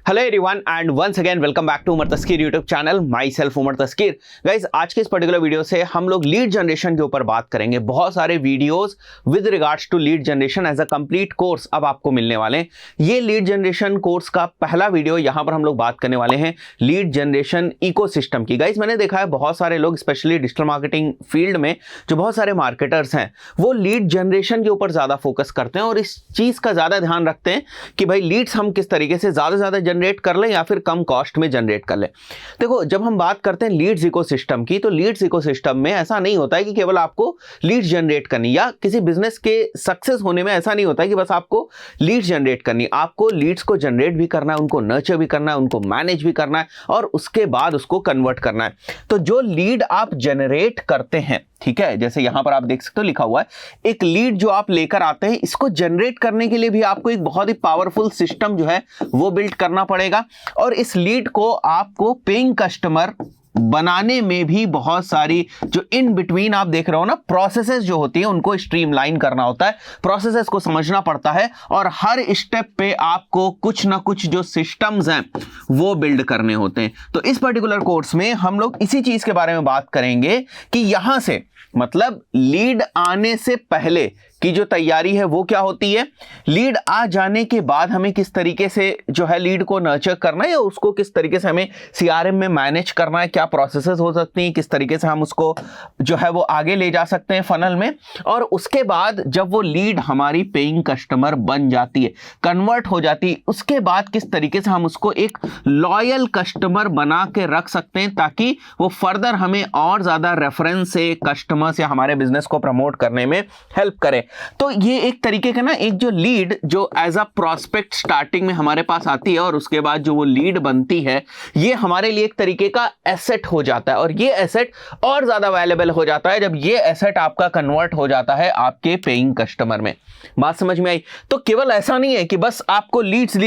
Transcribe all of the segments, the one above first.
Hello everyone and once again welcome back to Umar Taskeer YouTube channel. Myself Umar Taskeer. Guys आज के इस particular video से हम लोग लीड जनरेशन के ऊपर बात करेंगे। बहुत सारे videos with regards to lead generation as a complete course अब आपको मिलने वाले हैं। ये लीड जनरेशन कोर्स का पहला वीडियो। यहाँ पर हम लोग बात करने वाले हैं लीड जनरेशन इकोसिस्टम की। गाइज मैंने देखा है बहुत सारे लोग स्पेशली डिजिटल मार्केटिंग फील्ड में जो बहुत सारे मार्केटर्स हैं वो लीड जनरेशन के ऊपर ज़्यादा फोकस करते हैं और इस चीज़ का ज़्यादा ध्यान रखते हैं कि भाई लीड्स हम किस तरीके से ज़्यादा से ज़्यादा जनरेट कर लें या फिर कम कॉस्ट में जनरेट कर लें। देखो, जब हम बात करते हैं लीड्स इकोसिस्टम की, तो लीड्स इकोसिस्टम में ऐसा नहीं होता है कि केवल आपको लीड्स जनरेट करनी, या किसी बिजनेस के सक्सेस होने में ऐसा नहीं होता है कि बस आपको लीड्स जनरेट करनी। आपको लीड्स को जनरेट भी करना है, उनको नर्चर भी करना है, उनको मैनेज भी करना है और उसके बाद उसको कन्वर्ट करना है। तो जो लीड आप जनरेट करते हैं, ठीक है, जैसे यहां पर आप देख सकते हो लिखा हुआ है, एक लीड जो आप लेकर आते हैं, इसको जनरेट करने के लिए भी आपको एक बहुत ही पावरफुल सिस्टम जो है वो बिल्ड करना पड़ेगा। और इस लीड को आपको पेइंग कस्टमर बनाने में भी बहुत सारी जो इन बिटवीन आप देख रहे हो ना प्रोसेसेस जो होती है उनको स्ट्रीमलाइन करना होता है, प्रोसेसेस को समझना पड़ता है और हर स्टेप पे आपको कुछ ना कुछ जो सिस्टम्स हैं वो बिल्ड करने होते हैं। तो इस पर्टिकुलर कोर्स में हम लोग इसी चीज के बारे में बात करेंगे कि यहां से मतलब लीड आने से पहले की जो तैयारी है वो क्या होती है, लीड आ जाने के बाद हमें किस तरीके से जो है लीड को नर्चर करना है या उसको किस तरीके से हमें सीआरएम में मैनेज करना है, क्या प्रोसेसेस हो सकती हैं, किस तरीके से हम उसको जो है वो आगे ले जा सकते हैं फनल में। और उसके बाद जब वो लीड हमारी पेइंग कस्टमर बन जाती है, कन्वर्ट हो जाती है, उसके बाद किस तरीके से हम उसको एक लॉयल कस्टमर बना के रख सकते हैं ताकि वो फर्दर हमें और ज्यादा रेफरेंस से कस्टमर्स या हमारे बिजनेस को प्रमोट करने में हेल्प करे। तो ये एक तरीके का ना एक जो लीड जो एज अ प्रोस्पेक्ट स्टार्टिंग में हमारे पास आती है और उसके बाद जो वो लीड बनती है, ये हमारे लिए एक तरीके का एसेट हो जाता है और ये एसेट और ज्यादा वैल्यूएबल हो जाता है जब ये एसेट आपका कन्वर्ट हो जाता है आपके पेइंग कस्टमर में। बात समझ में आई? तो केवल ऐसा नहीं है कि बस आपको लीड्स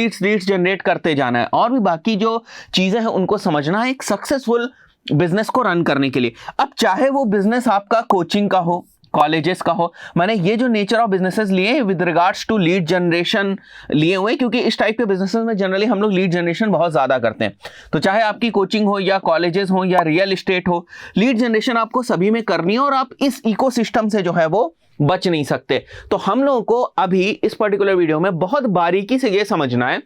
जनरेट करते जाना है, और भी बाकी जो चीजें हैं उनको समझना है एक सक्सेसफुल बिजनेस को रन करने के लिए। अब चाहे वो बिजनेस आपका कोचिंग का हो, कॉलेजेस का हो, मैंने ये जो नेचर ऑफ बिजनेसेस लिए with regards to lead generation लिए हुए क्योंकि इस टाइप के बिजनेसेस में जनरली हम लोग लीड जनरेशन बहुत ज्यादा करते हैं। तो चाहे आपकी कोचिंग हो या कॉलेजेस हो या रियल एस्टेट हो, लीड जनरेशन आपको सभी में करनी है और आप इस इकोसिस्टम से जो है वो बच नहीं सकते। तो हम लोगों को अभी इस पर्टिकुलर वीडियो में बहुत बारीकी से ये समझना है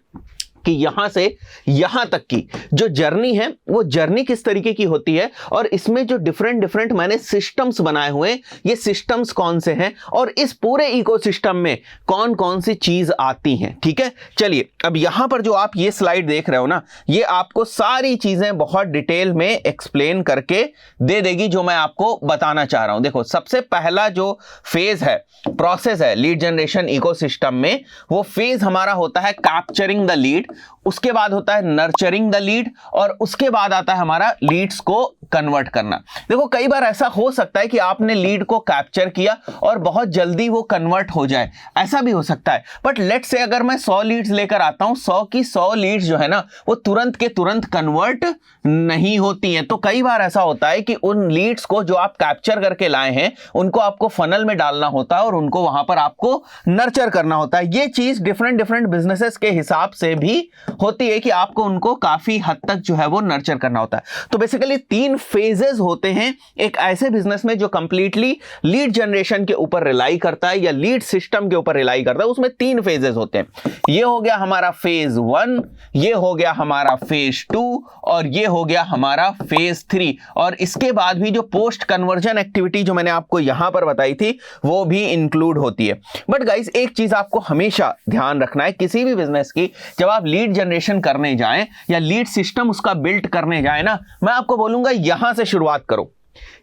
कि यहां से यहां तक की जो जर्नी है वो जर्नी किस तरीके की होती है और इसमें जो डिफरेंट मैंने सिस्टम्स बनाए हुए हैं, ये सिस्टम्स कौन से हैं और इस पूरे इकोसिस्टम में कौन कौन सी चीज आती हैं। ठीक है, चलिए अब यहां पर जो आप ये स्लाइड देख रहे हो ना, ये आपको सारी चीजें बहुत डिटेल में एक्सप्लेन करके दे देगी जो मैं आपको बताना चाह रहा हूं। देखो, सबसे पहला जो फेज है, प्रोसेस है लीड जनरेशन इकोसिस्टम में, वो फेज हमारा होता है कैप्चरिंग द लीड, उसके बाद होता है नर्चरिंग द लीड और उसके बाद आता है हमारा लीड्स को कन्वर्ट करना। देखो, कई बार ऐसा हो सकता है कि आपने लीड को कैप्चर किया और बहुत जल्दी वो कन्वर्ट हो जाए, ऐसा भी हो सकता है। बट लेट्स से अगर मैं 100 लीड्स लेकर आता हूं, 100 की 100 लीड्स जो है ना वो तुरंत के तुरंत कन्वर्ट नहीं होती हैं। तो कई बार ऐसा होता है कि उन लीड्स को जो आप कैप्चर करके लाए हैं उनको आपको फनल में डालना होता है और उनको वहां पर आपको नर्चर करना होता है। ये चीज डिफरेंट बिजनेसेस के हिसाब से भी होती है कि आपको उनको काफी हद तक जो है वो नर्चर करना होता है। तो बेसिकली 3 फेजेस होते हैं एक ऐसे बिजनेस में जो कंप्लीटली लीड जनरेशन के ऊपर रिलाई करता है या लीड सिस्टम के ऊपर रिलाई करता है। उसमें 3 फेजेस होते हैं। ये हो गया हमारा फेज 1, ये हो गया हमारा फेज 2 और ये हो गया हमारा फेज 3। और इसके बाद भी जो पोस्ट कन्वर्जन एक्टिविटी जो मैंने आपको यहां पर बताई थी वो भी इंक्लूड होती है। बट गाइस, एक चीज आपको हमेशा ध्यान रखना है किसी भी बिजनेस की, जब आप लीड जनरेशन करने जाएं या लीड सिस्टम उसका बिल्ड करने जाएं ना, मैं आपको बोलूंगा यहां से शुरुआत करो।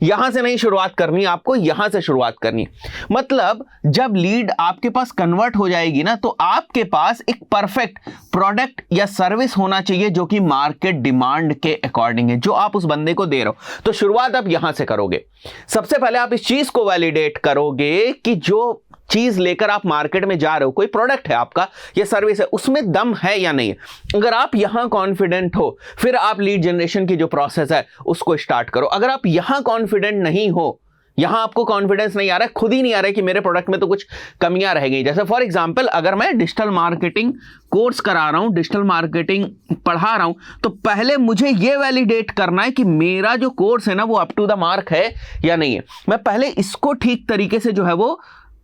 यहां से नहीं शुरुआत करनी, आपको यहां से शुरुआत करनी। मतलब जब लीड आपके पास कन्वर्ट हो जाएगी ना, तो आपके पास एक परफेक्ट प्रोडक्ट या सर्विस होना चाहिए जो कि मार्केट डिमांड के अकॉर्डिंग है, जो आप उस बंदे को दे रहे हो। तो शुरुआत आप यहां से करोगे। सबसे पहले आप इस चीज को वैलिडेट करोगे कि जो चीज लेकर आप मार्केट में जा रहे हो, कोई प्रोडक्ट है आपका या सर्विस है, उसमें दम है या नहीं है। अगर आप यहां कॉन्फिडेंट हो, फिर आप लीड जनरेशन की जो प्रोसेस है उसको स्टार्ट करो। अगर आप यहां कॉन्फिडेंट नहीं हो यहां आपको कॉन्फिडेंस नहीं आ रहा है, खुद ही नहीं आ रहा है कि मेरे प्रोडक्ट में तो कुछ कमियां रह गई। जैसे फॉर एग्जांपल अगर मैं डिजिटल मार्केटिंग कोर्स करा रहा हूं, डिजिटल मार्केटिंग पढ़ा रहा हूं, तो पहले मुझे यह वैलिडेट करना है कि मेरा जो कोर्स है ना वो अप टू द मार्क है या नहीं है। मैं पहले इसको ठीक तरीके से जो है वो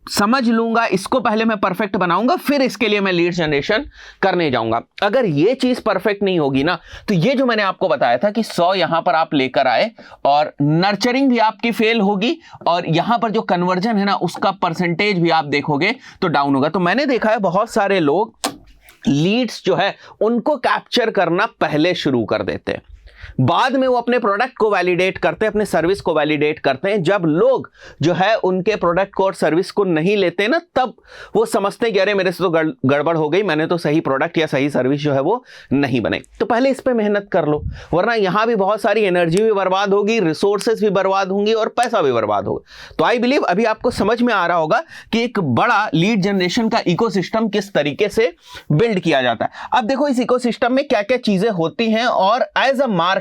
समझ लूंगा, इसको पहले मैं परफेक्ट बनाऊंगा, फिर इसके लिए मैं लीड जनरेशन करने जाऊंगा। अगर ये चीज परफेक्ट नहीं होगी ना, तो ये जो मैंने आपको बताया था कि 100 यहां पर आप लेकर आए और नर्चरिंग भी आपकी फेल होगी, और यहां पर जो कन्वर्जन है ना उसका परसेंटेज भी आप देखोगे तो डाउन होगा। तो मैंने देखा है बहुत सारे लोग लीड्स जो है उनको कैप्चर करना पहले शुरू कर देते हैं, बाद में वो अपने प्रोडक्ट को वैलिडेट करते हैं, अपने सर्विस को वैलिडेट करते हैं। जब लोग जो है उनके प्रोडक्ट को और सर्विस को नहीं लेते ना, तब वो समझते हैं कि अरे मेरे से तो गड़बड़ हो गई, मैंने तो सही प्रोडक्ट या सही सर्विस जो है वो नहीं बनाई। तो पहले इस पे मेहनत कर लो, वरना यहां भी बहुत सारी एनर्जी भी बर्बाद होगी, रिसोर्सेज भी बर्बाद होंगी और पैसा भी बर्बाद होगा। तो आई बिलीव अभी आपको समझ में आ रहा होगा कि एक बड़ा लीड जनरेशन का इकोसिस्टम किस तरीके से बिल्ड किया जाता है। अब देखो इस इकोसिस्टम में क्या क्या चीजें होती हैं, और एज अ मार्केटर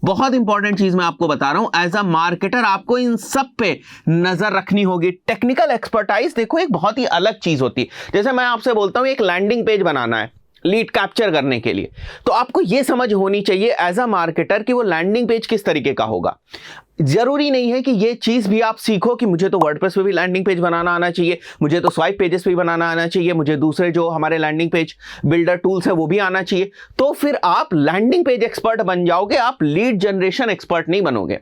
बहुत इंपॉर्टेंट चीज मैं आपको बता रहा हूं, एज अ मार्केटर आपको इन सब पे नजर रखनी होगी। टेक्निकल एक्सपर्टाइज देखो एक बहुत ही अलग चीज होती है। जैसे मैं आपसे बोलता हूं एक लैंडिंग पेज बनाना है लीड कैप्चर करने के लिए, तो आपको यह समझ होनी चाहिए एज अ मार्केटर कि वो लैंडिंग पेज किस तरीके का होगा। जरूरी नहीं है कि ये चीज भी आप सीखो कि मुझे तो वर्डप्रेस पे भी लैंडिंग पेज बनाना आना चाहिए, मुझे तो स्वाइप पेजेस पे भी बनाना आना चाहिए, मुझे दूसरे जो हमारे लैंडिंग पेज बिल्डर टूल्स है वो भी आना चाहिए। तो फिर आप लैंडिंग पेज एक्सपर्ट बन जाओगे, आप लीड जनरेशन एक्सपर्ट नहीं बनोगे।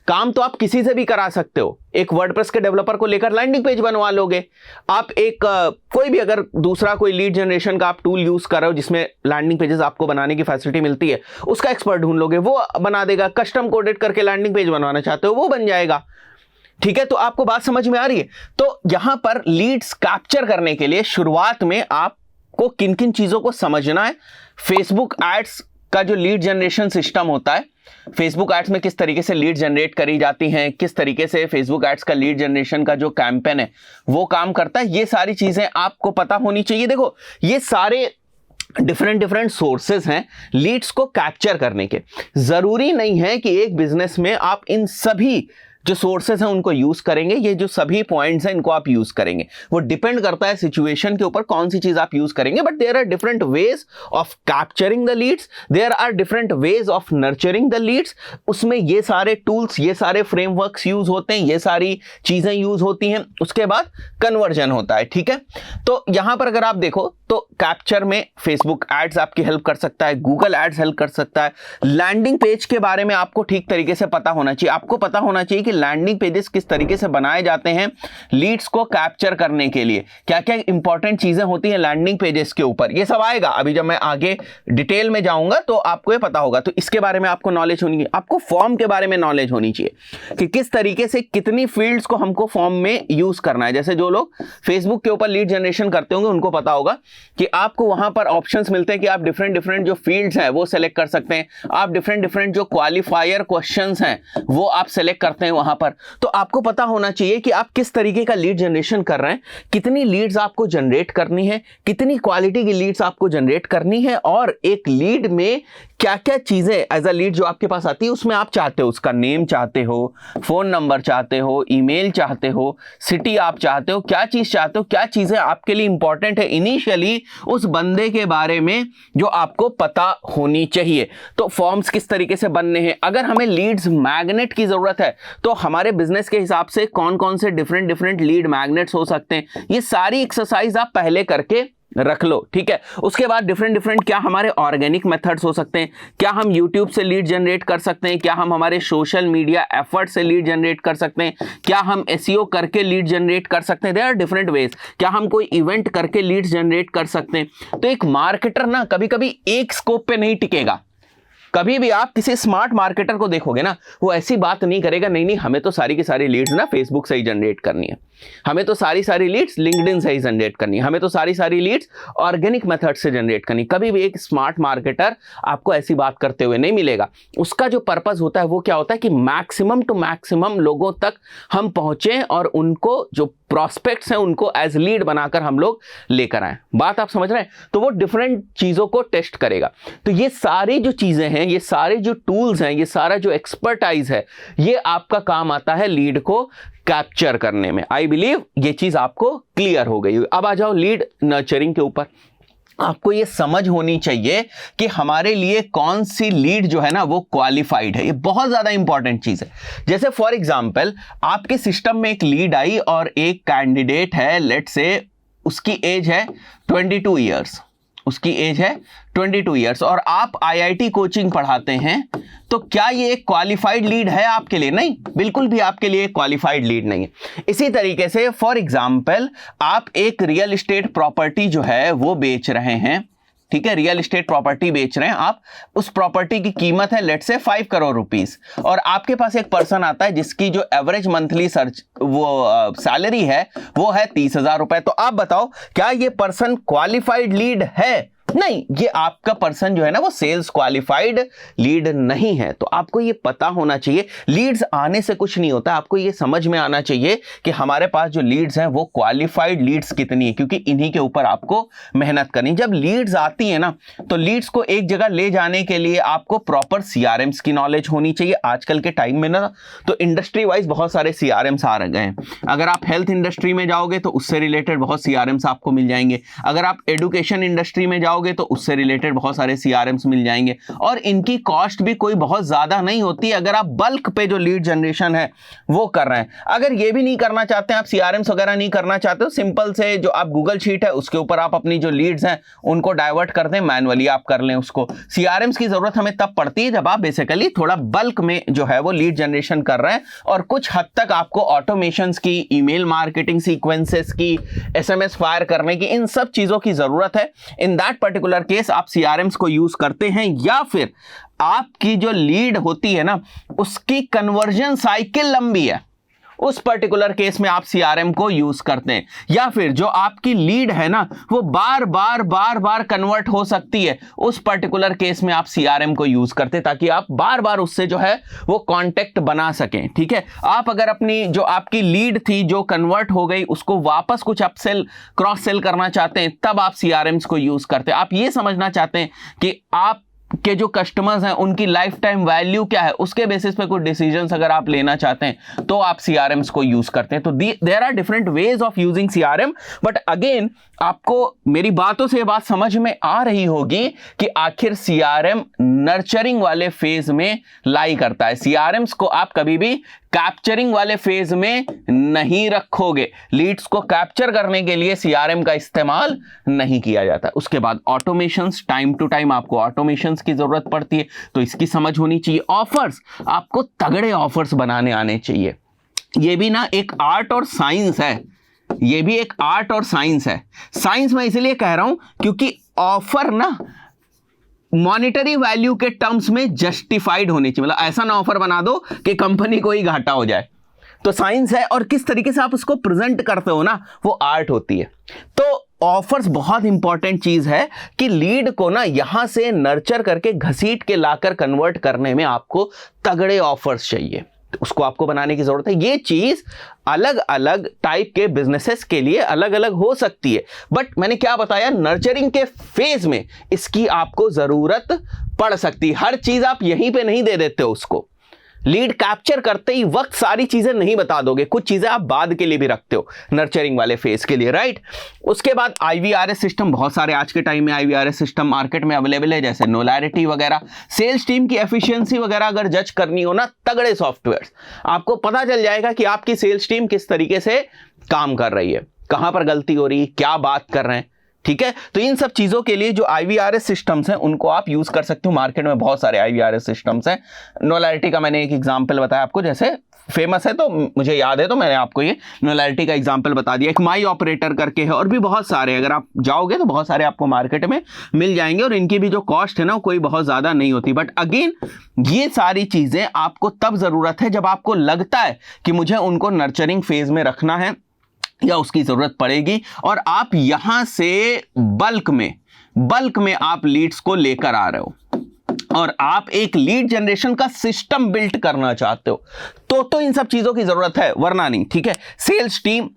काम तो आप किसी से भी करा सकते हो, एक वर्डप्रेस के डेवलपर को लेकर लैंडिंग पेज बनवा लोगे। आप एक कोई भी अगर दूसरा कोई लीड जनरेशन का आप टूल यूज कर रहे हो जिसमें लैंडिंग पेजेस आपको बनाने की फैसिलिटी मिलती है, उसका एक्सपर्ट ढूंढ लोगे, वो बना देगा। कस्टम कोडेड करके लैंडिंग पेज बनवाना चाहते हो वो बन जाएगा। ठीक है, तो आपको बात समझ में आ रही है। तो यहां पर लीड्स कैप्चर करने के लिए शुरुआत में आपको किन किन चीजों को समझना है। फेसबुक एड्स का जो लीड जनरेशन सिस्टम होता है, फेसबुक एड्स में किस तरीके से लीड जनरेट करी जाती हैं, किस तरीके से फेसबुक एड्स का लीड जनरेशन का जो कैंपेन है वो काम करता है, ये सारी चीजें आपको पता होनी चाहिए। देखो ये सारे डिफरेंट सोर्सेस हैं लीड्स को कैप्चर करने के। जरूरी नहीं है कि एक बिजनेस में आप इन सभी जो सोर्सेस हैं उनको यूज करेंगे, ये जो सभी पॉइंट्स हैं इनको आप यूज करेंगे, वो डिपेंड करता है सिचुएशन के ऊपर कौन सी चीज आप यूज करेंगे। But there are different ways of capturing the leads, there are different ways of nurturing the leads. उसमें ये सारे टूल्स, ये सारे फ्रेमवर्क्स यूज होते हैं, ये सारी चीजें यूज होती हैं। उसके बाद कन्वर्जन होता है। ठीक है, तो यहां पर अगर आप देखो तो कैप्चर में फेसबुक एड्स आपकी हेल्प कर सकता है, गूगल एड्स हेल्प कर सकता है। लैंडिंग पेज के बारे में आपको ठीक तरीके से पता होना चाहिए। आपको पता होना चाहिए कि लैंडिंग पेजेस किस तरीके से बनाए जाते हैं लीड्स को कैप्चर करने के लिए, क्या क्या इंपॉर्टेंट चीजें होती हैं लैंडिंग पेजेस के ऊपर। ये सब आएगा अभी जब मैं आगे डिटेल में जाऊंगा तो आपको ये पता होगा। तो इसके बारे में आपको नॉलेज होनी चाहिए। आपको फॉर्म के बारे में नॉलेज होनी चाहिए कि किस तरीके से कितनी फील्ड्स को हमको फॉर्म में यूज करना है। जैसे जो लोग फेसबुक के ऊपर लीड जनरेशन करते होंगे उनको पता होगा कि आपको वहां पर ऑप्शंस मिलते हैं कि आप डिफरेंट जो फील्ड्स हैं वो सेलेक्ट कर सकते हैं, आप डिफरेंट जो क्वालिफायर क्वेश्चंस हैं वो आप सेलेक्ट करते हैं वहां पर। तो आपको पता होना चाहिए कि आप किस तरीके का लीड जनरेशन कर रहे हैं, कितनी लीड्स आपको जनरेट करनी है, कितनी क्वालिटी की लीड्स आपको जनरेट करनी है, और एक लीड में क्या क्या चीजें एज अ लीड जो आपके पास आती है उसमें आप चाहते हो, उसका नेम चाहते हो, फोन नंबर चाहते हो, ईमेल चाहते हो, सिटी आप चाहते हो, क्या चीज चाहते हो, क्या चीजें आपके लिए इंपॉर्टेंट है इनिशियली उस बंदे के बारे में जो आपको पता होनी चाहिए। तो फॉर्म्स किस तरीके से बनने हैं। अगर हमें लीड्स मैग्नेट की जरूरत है तो हमारे बिजनेस के हिसाब से कौन कौन से डिफरेंट लीड मैग्नेट्स हो सकते हैं, ये सारी एक्सरसाइज आप पहले करके रख लो। ठीक है, उसके बाद डिफरेंट क्या हमारे ऑर्गेनिक मेथड्स हो सकते हैं, क्या हम यूट्यूब से लीड जनरेट कर सकते हैं, क्या हम हमारे सोशल मीडिया एफर्ट से लीड जनरेट कर सकते हैं, क्या हम एसईओ करके लीड जनरेट कर सकते हैं। There are different ways. क्या हम कोई इवेंट करके लीड जनरेट कर सकते हैं। तो एक मार्केटर ना कभी कभी एक स्कोप पे नहीं टिकेगा। कभी भी आप किसी स्मार्ट मार्केटर को देखोगे ना, वो ऐसी बात नहीं करेगा नहीं हमें तो सारी की सारी लीड्स ना फेसबुक से ही जनरेट करनी है, हमें तो सारी लीड्स लिंक्डइन से ही जनरेट करनी है, हमें तो सारी लीड्स ऑर्गेनिक मेथड से जनरेट करनी। कभी भी एक स्मार्ट मार्केटर आपको ऐसी बात करते हुए नहीं मिलेगा। उसका जो पर्पस होता है वो क्या होता है कि मैक्सिमम टू मैक्सिमम लोगों तक हम पहुंचे और उनको जो प्रॉस्पेक्ट्स हैं उनको एज लीड बनाकर हम लोग लेकर आए। बात आप समझ रहे हैं? तो वो डिफरेंट चीजों को टेस्ट करेगा। तो ये सारी जो चीजें हैं, ये सारे जो टूल्स हैं, ये सारा जो एक्सपर्टाइज है, ये आपका काम आता है लीड को कैप्चर करने में। आई बिलीव ये चीज आपको क्लियर हो गई। अब आ जाओ लीड नर्चरिंग के ऊपर। आपको ये समझ होनी चाहिए कि हमारे लिए कौन सी लीड जो है ना वो क्वालिफाइड है। ये बहुत ज्यादा इंपॉर्टेंट चीज है। जैसे फॉर एग्जांपल आपके सिस्टम में एक लीड आई और एक कैंडिडेट है, लेट्स से उसकी एज है 22 ईयर्स, उसकी एज है 22 ईयर्स और आप आईआईटी कोचिंग पढ़ाते हैं, तो क्या ये एक क्वालिफाइड लीड है आपके लिए? नहीं, बिल्कुल भी आपके लिए क्वालिफाइड लीड नहीं है। इसी तरीके से फॉर एग्जांपल आप एक रियल एस्टेट प्रॉपर्टी जो है वो बेच रहे हैं, ठीक है, रियल एस्टेट प्रॉपर्टी बेच रहे हैं आप, उस प्रॉपर्टी की कीमत है लेट्स से 5 करोड़ रुपीस और आपके पास एक पर्सन आता है जिसकी जो एवरेज मंथली सैलरी है वो है 30,000 रुपए। तो आप बताओ क्या ये पर्सन क्वालिफाइड लीड है? नहीं, ये आपका पर्सन जो है ना वो सेल्स क्वालिफाइड लीड नहीं है। तो आपको ये पता होना चाहिए, लीड्स आने से कुछ नहीं होता, आपको ये समझ में आना चाहिए कि हमारे पास जो लीड्स हैं वो क्वालिफाइड लीड्स कितनी है, क्योंकि इन्हीं के ऊपर आपको मेहनत करनी। जब लीड्स आती है ना तो लीड्स को एक जगह ले जाने के लिए आपको प्रॉपर सीआरएम्स की नॉलेज होनी चाहिए। आजकल के टाइम में ना तो इंडस्ट्री वाइज बहुत सारे सीआरएम्स आ गए हैं। अगर आप हेल्थ इंडस्ट्री में जाओगे तो उससे रिलेटेड बहुत सीआरएम्स आपको मिल जाएंगे। अगर आप एजुकेशन इंडस्ट्री में जाओगे तो उससे रिलेटेड बहुत सारे सीआरएम्स मिल जाएंगे और इनकी कॉस्ट भी कोई बहुत ज्यादा नहीं होती अगर आप बल्क पे जो लीड जनरेशन है वो कर रहे हैं। अगर ये भी नहीं करना चाहते हैं, आप सीआरएम्स वगैरह नहीं करना चाहते हो, सिंपल से जो आप गूगल शीट है उसके ऊपर आप अपनी जो लीड्स हैं उनको डाइवर्ट कर दें, मैनुअली आप कर लें उसको। सीआरएम्स की जरूरत हमें तब पड़ती है जब आप बेसिकली थोड़ा बल्क में जो है वो लीड जनरेशन कर रहे हैं और कुछ हद तक आपको ऑटोमेशंस की, ईमेल मार्केटिंग सीक्वेंसेस की, एसएमएस फायर करने की, इन सब चीजों की जरूरत है। इन दैट पर्टिकुलर केस आप सीआरएम्स को यूज करते हैं या फिर आपकी जो लीड होती है ना उसकी कन्वर्जन साइकिल लंबी है, उस पर्टिकुलर केस में आप सीआरएम को यूज करते हैं। या फिर जो आपकी लीड है ना वो बार बार कन्वर्ट हो सकती है, उस पर्टिकुलर केस में आप सीआरएम को यूज करते हैं ताकि आप बार बार उससे जो है वो कांटेक्ट बना सकें। ठीक है, आप अगर अपनी जो आपकी लीड थी जो कन्वर्ट हो गई उसको वापस कुछ अपसेल क्रॉस सेल करना चाहते हैं तब आप सीआरएम्स को यूज करते हैं। आप ये समझना चाहते हैं कि आप के जो कस्टमर्स हैं उनकी लाइफ टाइम वैल्यू क्या है, उसके बेसिस पे कुछ डिसीजंस अगर आप लेना चाहते हैं तो आप सीआरएम्स को यूज करते हैं। तो there are different ways of using CRM, but again आपको मेरी बातों से ये बात समझ में आ रही होगी कि आखिर सीआरएम नर्चरिंग वाले फेज में लाई करता है। सीआरएम्स को आप कभी भी कैप्चरिंग वाले फेज में नहीं रखोगे। लीड्स को कैप्चर करने के लिए सीआरएम का इस्तेमाल नहीं किया जाता। उसके बाद ऑटोमेशंस, टाइम टू टाइम आपको ऑटोमेशंस की जरूरत पड़ती है, तो इसकी समझ होनी चाहिए। ऑफर्स, आपको तगड़े ऑफर्स बनाने आने चाहिए। ये भी ना एक आर्ट और साइंस है, ये भी एक आर्ट और साइंस है। साइंस मैं इसलिए कह रहा हूं क्योंकि ऑफर ना मॉनेटरी वैल्यू के टर्म्स में जस्टिफाइड होनी चाहिए। मतलब ऐसा ना ऑफर बना दो कि कंपनी को ही घाटा हो जाए। तो साइंस है और किस तरीके से आप उसको प्रेजेंट करते हो ना वो आर्ट होती है। तो ऑफर्स बहुत इंपॉर्टेंट चीज है कि लीड को ना यहां से नर्चर करके घसीट के लाकर कन्वर्ट करने में आपको तगड़े ऑफर्स चाहिए, तो उसको आपको बनाने की जरूरत है। ये चीज अलग अलग टाइप के बिजनेसेस के लिए अलग अलग हो सकती है, बट मैंने क्या बताया, नर्चरिंग के फेज में इसकी आपको जरूरत पड़ सकती है। हर चीज आप यहीं पे नहीं दे देते हो उसको। लीड कैप्चर करते ही वक्त सारी चीजें नहीं बता दोगे, कुछ चीजें आप बाद के लिए भी रखते हो नर्चरिंग वाले फेज के लिए, राइट। उसके बाद आईवीआरएस सिस्टम, बहुत सारे आज के टाइम में आईवीआरएस सिस्टम मार्केट में अवेलेबल है, जैसे नोलैरिटी वगैरह। सेल्स टीम की एफिशिएंसी वगैरह अगर जज करनी हो ना, तगड़े सॉफ्टवेयर, आपको पता चल जाएगा कि आपकी सेल्स टीम किस तरीके से काम कर रही है, कहां पर गलती हो रही है, क्या बात कर रहे हैं। ठीक है, तो इन सब चीजों के लिए जो आईवीआरएस सिस्टम्स हैं उनको आप यूज कर सकते हो। मार्केट में बहुत सारे आईवीआरएस सिस्टम्स हैं। नोलैरिटी का मैंने एक एग्जांपल बताया आपको, जैसे फेमस है तो मुझे याद है तो मैंने आपको ये नोलैरिटी का एग्जांपल बता दिया। एक माई ऑपरेटर करके है और भी बहुत सारे, अगर आप जाओगे तो बहुत सारे आपको मार्केट में मिल जाएंगे और इनकी भी जो कॉस्ट है ना कोई बहुत ज्यादा नहीं होती। बट अगेन ये सारी चीजें आपको तब जरूरत है जब आपको लगता है कि मुझे उनको नर्चरिंग फेज में रखना है या उसकी जरूरत पड़ेगी, और आप यहां से बल्क में आप लीड्स को लेकर आ रहे हो और आप एक लीड जनरेशन का सिस्टम बिल्ड करना चाहते हो, तो इन सब चीजों की जरूरत है, वरना नहीं। ठीक है, सेल्स टीम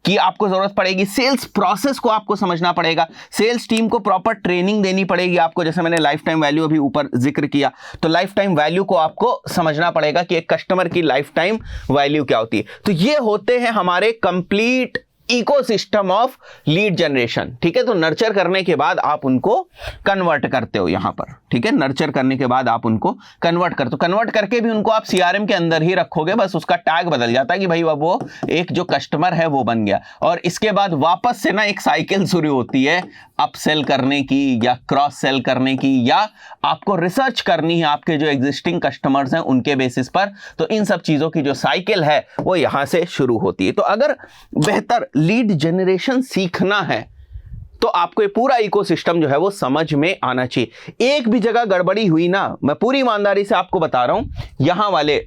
की आपको जरूरत पड़ेगी, सेल्स प्रोसेस को आपको समझना पड़ेगा, सेल्स टीम को प्रॉपर ट्रेनिंग देनी पड़ेगी आपको। जैसे मैंने लाइफ टाइम वैल्यू अभी ऊपर जिक्र किया, तो लाइफ टाइम वैल्यू को आपको समझना पड़ेगा कि एक कस्टमर की लाइफ टाइम वैल्यू क्या होती है। तो ये होते हैं हमारे complete ecosystem of lead generation, ठीक है। तो नर्चर करने के बाद आप उनको कन्वर्ट करते हो यहां पर, ठीक है। नर्चर करने के बाद आप उनको कन्वर्ट करते हो, कन्वर्ट करके भी उनको आप सीआरएम के अंदर ही रखोगे, बस उसका टैग बदल जाता है कि भाई अब वो एक जो कस्टमर है वो बन गया। और इसके बाद वापस से ना एक साइकिल शुरू होती है अपसेल करने की या क्रॉस सेल करने की, या आपको रिसर्च करनी है आपके जो एग्जिस्टिंग कस्टमर्स हैं उनके बेसिस पर। तो इन सब चीजों की जो साइकिल है वो यहां से शुरू होती है। तो अगर बेहतर लीड जनरेशन सीखना है तो आपको ये पूरा इकोसिस्टम जो है वो समझ में आना चाहिए। एक भी जगह गड़बड़ी हुई ना, मैं पूरी ईमानदारी से आपको बता रहा हूं, यहां वाले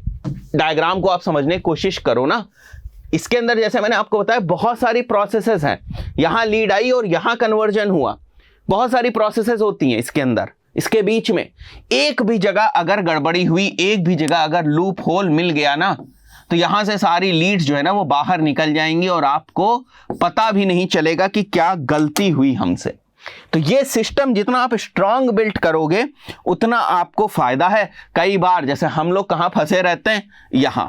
डायग्राम को आप समझने की कोशिश करो ना। इसके अंदर जैसे मैंने आपको बताया बहुत सारी प्रोसेसेस हैं, यहां लीड आई और यहां कन्वर्जन हुआ, बहुत सारी प्रोसेसेस होती हैं इसके अंदर। इसके बीच में एक भी जगह अगर गड़बड़ी हुई, एक भी जगह अगर लूप होल मिल गया ना, तो यहां से सारी लीड्स जो है ना वो बाहर निकल जाएंगी और आपको पता भी नहीं चलेगा कि क्या गलती हुई हमसे। तो ये सिस्टम जितना आप स्ट्रांग बिल्ड करोगे उतना आपको फायदा है। कई बार जैसे हम लोग कहां फंसे रहते हैं, यहां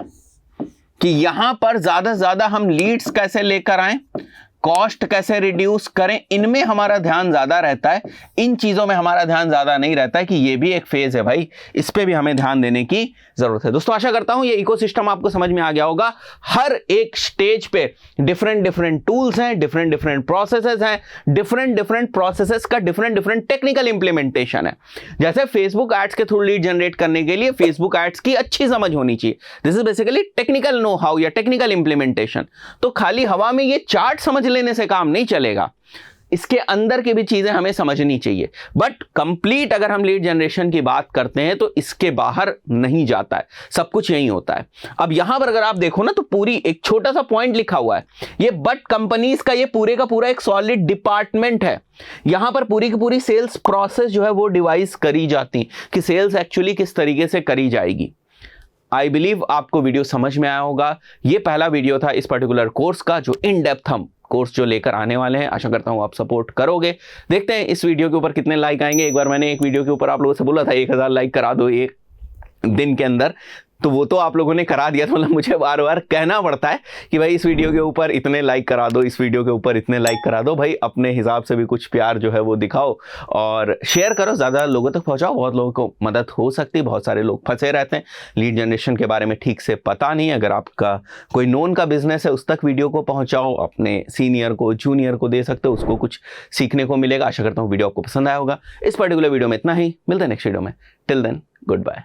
कि यहां पर ज्यादा से ज्यादा हम लीड्स कैसे लेकर आए, कॉस्ट कैसे रिड्यूस करें, इनमें हमारा ध्यान ज्यादा रहता है, इन चीजों में हमारा ध्यान ज्यादा नहीं रहता है कि ये भी एक फेज है भाई, इस पे भी हमें ध्यान देने की जरूरत है। दोस्तों आशा करता हूं ये इकोसिस्टम आपको समझ में आ गया होगा। हर एक स्टेज पे डिफरेंट डिफरेंट टूल्स हैं, डिफरेंट डिफरेंट प्रोसेसेस हैं, डिफरेंट डिफरेंट प्रोसेसेस का डिफरेंट डिफरेंट टेक्निकल इंप्लीमेंटेशन है। जैसे फेसबुक एड्स के थ्रू लीड जनरेट करने के लिए फेसबुक एड्स की अच्छी समझ होनी चाहिए, this is basically technical know how या टेक्निकल इंप्लीमेंटेशन। तो खाली हवा में ये चार्ट समझ लेने से काम नहीं चलेगा, इसके अंदर की भी चीजें हमें समझनी चाहिए। बट कंप्लीट अगर हम लीड जनरेशन की बात करते हैं तो इसके बाहर नहीं जाता है, सब कुछ यही होता है। अब यहां पर अगर आप देखो ना तो पूरी एक छोटा सा पॉइंट लिखा हुआ है, ये बट कंपनीज का ये पूरे का पूरा एक सॉलिड डिपार्टमेंट है। यहां पर पूरी की पूरी सेल्स प्रोसेस जो है वो डिवाइस करी जाती कि सेल्स एक्चुअली किस तरीके से करी जाएगी। आई बिलीव आपको वीडियो समझ में आया होगा। ये पहला वीडियो था इस पर्टिकुलर कोर्स का, जो इन डेप्थ हम कोर्स जो लेकर आने वाले हैं। आशा करता हूं आप सपोर्ट करोगे। देखते हैं इस वीडियो के ऊपर कितने लाइक आएंगे। एक बार मैंने एक वीडियो के ऊपर आप लोगों से बोला था 1000 लाइक करा दो एक दिन के अंदर, तो वो तो आप लोगों ने करा दिया था। मतलब मुझे बार बार कहना पड़ता है कि भाई इस वीडियो के ऊपर इतने लाइक करा दो, इस वीडियो के ऊपर इतने लाइक करा दो। भाई अपने हिसाब से भी कुछ प्यार जो है वो दिखाओ और शेयर करो, ज़्यादा लोगों तक पहुंचाओ, बहुत लोगों को मदद हो सकती है। बहुत सारे लोग फंसे रहते हैं, लीड जनरेशन के बारे में ठीक से पता नहीं है। अगर आपका कोई नोन का बिजनेस है उस तक वीडियो को पहुँचाओ, अपने सीनियर को जूनियर को दे सकते हो, उसको कुछ सीखने को मिलेगा। आशा करता हूँ वीडियो आपको पसंद आया होगा। इस पर्टिकुलर वीडियो में इतना ही, मिलते हैं नेक्स्ट वीडियो में। Till then good bye.